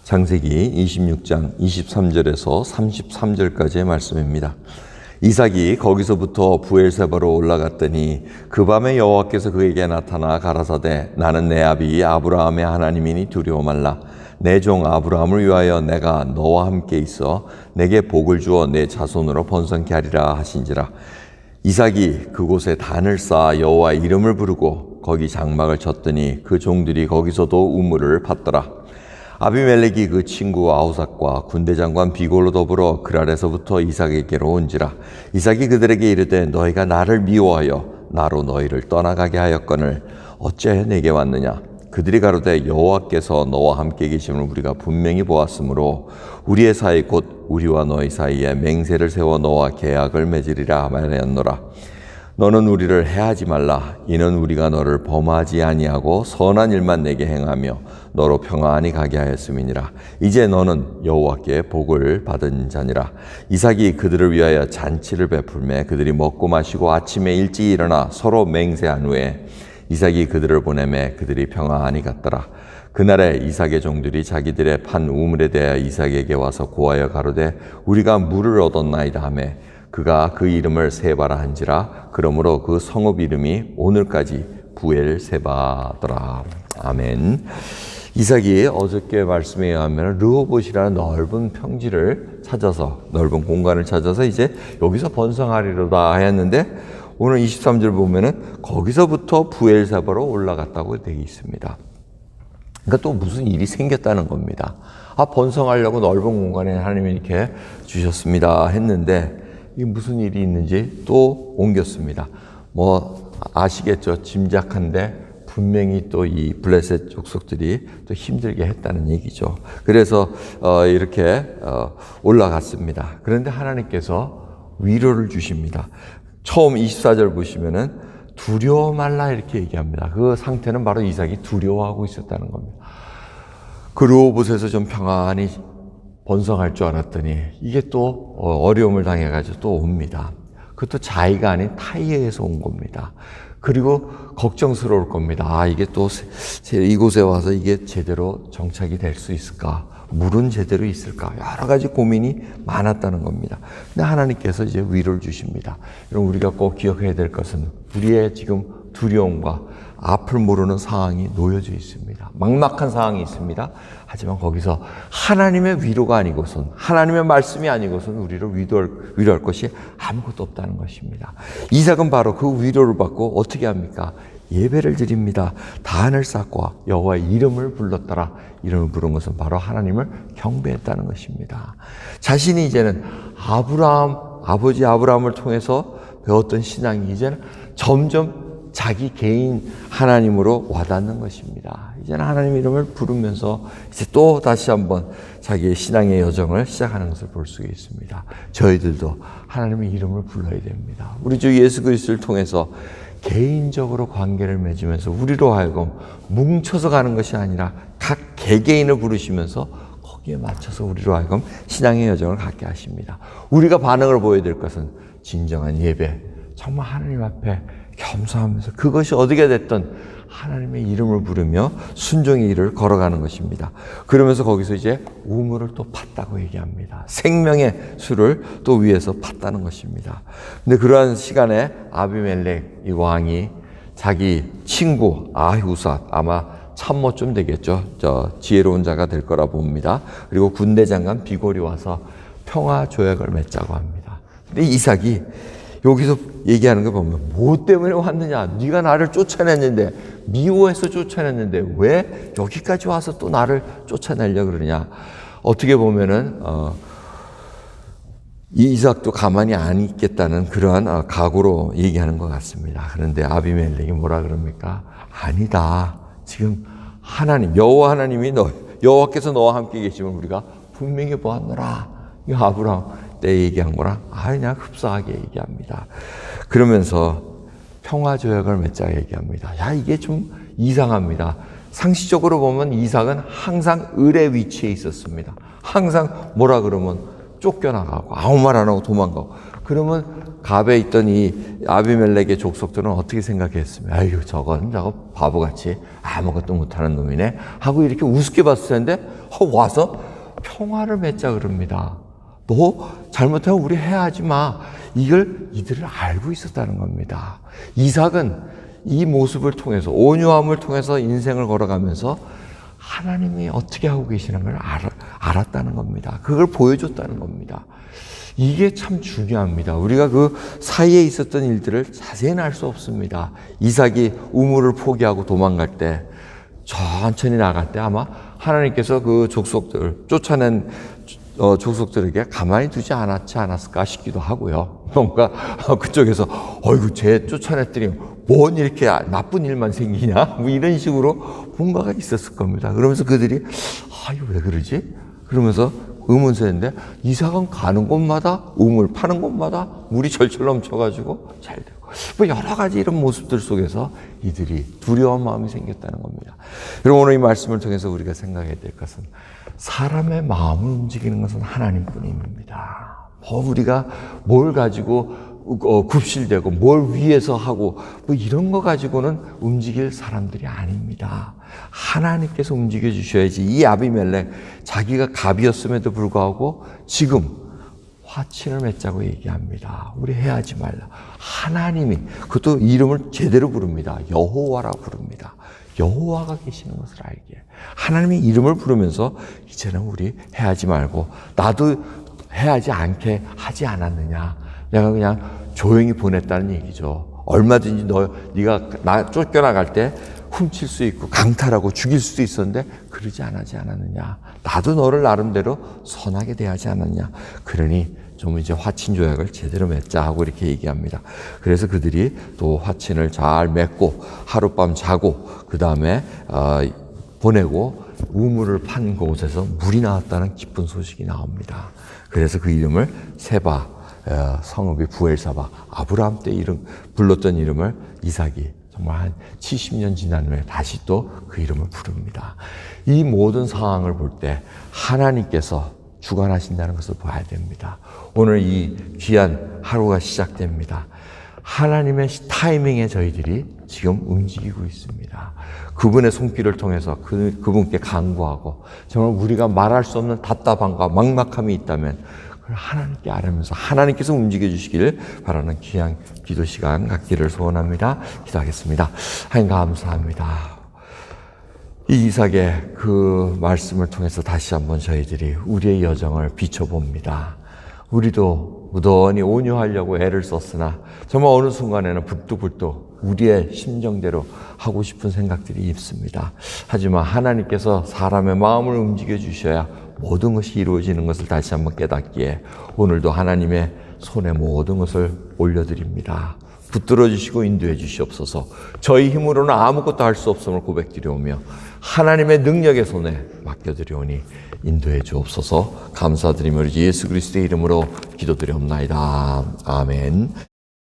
창세기 26장 23절에서 33절까지의 말씀입니다. 이삭이 거기서부터 브엘세바로 올라갔더니 그 밤에 여호와께서 그에게 나타나 가라사대 나는 내 아비 아브라함의 하나님이니 두려워 말라. 내 종 아브라함을 위하여 내가 너와 함께 있어 내게 복을 주어 내 자손으로 번성케 하리라 하신지라. 이삭이 그곳에 단을 쌓아 여호와의 이름을 부르고 거기 장막을 쳤더니 그 종들이 거기서도 우물을 팠더라. 아비멜렉이 그 친구 아우삭과 군대장관 비골로 더불어 그랄에서부터 이삭에게로 온지라. 이삭이 그들에게 이르되 너희가 나를 미워하여 나로 너희를 떠나가게 하였거늘 어찌하여 내게 왔느냐. 그들이 가로되 여호와께서 너와 함께 계심을 우리가 분명히 보았으므로 우리의 사이 곧 우리와 너희 사이에 맹세를 세워 너와 계약을 맺으리라 말하였노라. 너는 우리를 해하지 말라. 이는 우리가 너를 범하지 아니하고 선한 일만 내게 행하며 너로 평안히 가게 하였음이니라. 이제 너는 여호와께 복을 받은 자니라. 이삭이 그들을 위하여 잔치를 베풀매 그들이 먹고 마시고 아침에 일찍 일어나 서로 맹세한 후에 이삭이 그들을 보내매 그들이 평안히 갔더라. 그날에 이삭의 종들이 자기들의 판 우물에 대하여 이삭에게 와서 고하여 가로되 우리가 물을 얻었나이다 하매 그가 그 이름을 세바라 한지라. 그러므로 그 성읍 이름이 오늘까지 부엘세바더라. 아멘. 이삭이 어저께 말씀에 의하면 르호봇이라는 넓은 평지를 찾아서 넓은 공간을 찾아서 이제 여기서 번성하리로다 하였는데 오늘 23절 보면은 거기서부터 부엘세바로 올라갔다고 되어 있습니다. 그러니까 또 무슨 일이 생겼다는 겁니다. 번성하려고 넓은 공간에 하나님이 이렇게 주셨습니다 했는데 이게 무슨 일이 있는지 또 옮겼습니다. 아시겠죠? 짐작한데 분명히 또 이 블레셋 족속들이 또 힘들게 했다는 얘기죠. 그래서 이렇게 올라갔습니다. 그런데 하나님께서 위로를 주십니다. 처음 24절 보시면은 두려워 말라 이렇게 얘기합니다. 그 상태는 바로 이삭이 두려워하고 있었다는 겁니다. 그 르호봇에서 좀 평안히 번성할 줄 알았더니 이게 또 어려움을 당해가지고 또 옵니다. 그것도 자의가 아닌 타의에서 온 겁니다. 그리고 걱정스러울 겁니다. 이게 또 이곳에 와서 이게 제대로 정착이 될 수 있을까? 물은 제대로 있을까? 여러 가지 고민이 많았다는 겁니다. 근데 하나님께서 이제 위로를 주십니다. 여러분 우리가 꼭 기억해야 될 것은 우리의 지금 두려움과 앞을 모르는 상황이 놓여져 있습니다. 막막한 상황이 있습니다. 하지만 거기서 하나님의 위로가 아니고선 하나님의 말씀이 아니고선 우리를 위로할 것이 아무것도 없다는 것입니다. 이삭은 바로 그 위로를 받고 어떻게 합니까? 예배를 드립니다. 단을 쌓고 여호와의 이름을 불렀더라. 이름을 부른 것은 바로 하나님을 경배했다는 것입니다. 자신이 이제는 아버지 아브라함을 통해서 배웠던 신앙이 이제는 점점 자기 개인 하나님으로 와닿는 것입니다. 이제는 하나님 이름을 부르면서 이제 또 다시 한번 자기의 신앙의 여정을 시작하는 것을 볼 수 있습니다. 저희들도 하나님의 이름을 불러야 됩니다. 우리 주 예수 그리스도를 통해서 개인적으로 관계를 맺으면서 우리로 하여금 뭉쳐서 가는 것이 아니라 각 개개인을 부르시면서 거기에 맞춰서 우리로 하여금 신앙의 여정을 갖게 하십니다. 우리가 반응을 보여야 될 것은 진정한 예배, 정말 하나님 앞에 겸손하면서 그것이 어디가 됐든 하나님의 이름을 부르며 순종의 일을 걸어가는 것입니다. 그러면서 거기서 이제 우물을 또 팠다고 얘기합니다. 생명의 수를 또 위에서 팠다는 것입니다. 근데 그러한 시간에 아비멜렉 이 왕이 자기 친구 아히우삿 아마 참모쯤 되겠죠. 지혜로운 자가 될 거라 봅니다. 그리고 군대장관 비골이 와서 평화 조약을 맺자고 합니다. 근데 이삭이 여기서 얘기하는 거 보면 뭐 때문에 왔느냐? 네가 나를 쫓아냈는데 미워해서 쫓아냈는데 왜 여기까지 와서 또 나를 쫓아내려고 그러냐? 어떻게 보면은 이 이삭도 가만히 안 있겠다는 그러한 각오로 얘기하는 것 같습니다. 그런데 아비멜렉이 뭐라 그럽니까? 아니다. 지금 하나님 여호와 하나님이 여호와께서 너와 함께 계시면 우리가 분명히 보았노라. 이 아브라함 때 얘기한 거랑 그냥 흡사하게 얘기합니다. 그러면서 평화조약을 맺자 얘기합니다. 이게 좀 이상합니다. 상식적으로 보면 이삭은 항상 을의 위치에 있었습니다. 항상 뭐라 그러면 쫓겨나가고 아무 말 안 하고 도망가고 그러면 갑에 있던 이 아비멜렉의 족속들은 어떻게 생각했으면 저거 바보같이 아무것도 못하는 놈이네 하고 이렇게 우습게 봤을 텐데 와서 평화를 맺자 그럽니다. 너 잘못하면 우리 해하지 마. 이걸 이들을 알고 있었다는 겁니다. 이삭은 이 모습을 통해서, 온유함을 통해서 인생을 걸어가면서 하나님이 어떻게 하고 계시는 걸 알았다는 겁니다. 그걸 보여줬다는 겁니다. 이게 참 중요합니다. 우리가 그 사이에 있었던 일들을 자세히는 알 수 없습니다. 이삭이 우물을 포기하고 도망갈 때, 천천히 나갈 때 아마 하나님께서 그 족속들, 쫓아낸 족속들에게 가만히 두지 않았을까 싶기도 하고요. 뭔가 그쪽에서 어이구 쟤 쫓아냈더니 뭔 이렇게 나쁜 일만 생기냐? 뭐 이런 식으로 뭔가가 있었을 겁니다. 그러면서 그들이 이거 왜 그러지? 그러면서 의문사인데 이삭은 가는 곳마다 우물 파는 곳마다 물이 절철 넘쳐가지고 잘 되고 뭐 여러 가지 이런 모습들 속에서 이들이 두려운 마음이 생겼다는 겁니다. 여러분 오늘 이 말씀을 통해서 우리가 생각해야 될 것은 사람의 마음을 움직이는 것은 하나님뿐입니다. 우리가 뭘 가지고 굽실대고 뭘 위해서 하고 뭐 이런 거 가지고는 움직일 사람들이 아닙니다. 하나님께서 움직여 주셔야지. 이 아비멜렉 자기가 갑이었음에도 불구하고 지금 화친을 맺자고 얘기합니다. 우리 해하지 말라. 하나님이 그것도 이름을 제대로 부릅니다. 여호와라 부릅니다. 여호와가 계시는 것을 알게. 하나님의 이름을 부르면서 이제는 우리 해하지 말고 나도 해하지 않게 하지 않았느냐. 내가 그냥 조용히 보냈다는 얘기죠. 얼마든지 네가 나 쫓겨나갈 때 훔칠 수 있고 강탈하고 죽일 수도 있었는데 그러지 않았느냐. 나도 너를 나름대로 선하게 대하지 않았냐. 그러니 좀 이제 화친 조약을 제대로 맺자 하고 이렇게 얘기합니다. 그래서 그들이 또 화친을 잘 맺고 하룻밤 자고 그 다음에 보내고 우물을 판 곳에서 물이 나왔다는 기쁜 소식이 나옵니다. 그래서 그 이름을 세바, 성읍이 부엘사바, 아브라함 때 불렀던 이름을 이삭이 정말 한 70년 지난 후에 다시 또 그 이름을 부릅니다. 이 모든 상황을 볼 때 하나님께서 주관하신다는 것을 봐야 됩니다. 오늘 이 귀한 하루가 시작됩니다. 하나님의 타이밍에 저희들이 지금 움직이고 있습니다. 그분의 손길을 통해서 그분께 간구하고 정말 우리가 말할 수 없는 답답함과 막막함이 있다면 그걸 하나님께 아뢰면서 하나님께서 움직여 주시기를 바라는 귀한 기도 시간 갖기를 소원합니다. 기도하겠습니다. 하나님 감사합니다. 이 이삭의 그 말씀을 통해서 다시 한번 저희들이 우리의 여정을 비춰봅니다. 우리도 무던히 온유하려고 애를 썼으나 정말 어느 순간에는 불뚝불뚝 우리의 심정대로 하고 싶은 생각들이 있습니다. 하지만 하나님께서 사람의 마음을 움직여 주셔야 모든 것이 이루어지는 것을 다시 한번 깨닫기에 오늘도 하나님의 손에 모든 것을 올려드립니다. 붙들어 주시고 인도해 주시옵소서. 저희 힘으로는 아무것도 할 수 없음을 고백드리오며 하나님의 능력의 손에 맡겨드리오니 인도해 주옵소서. 감사드리며 예수 그리스도의 이름으로 기도드리옵나이다. 아멘.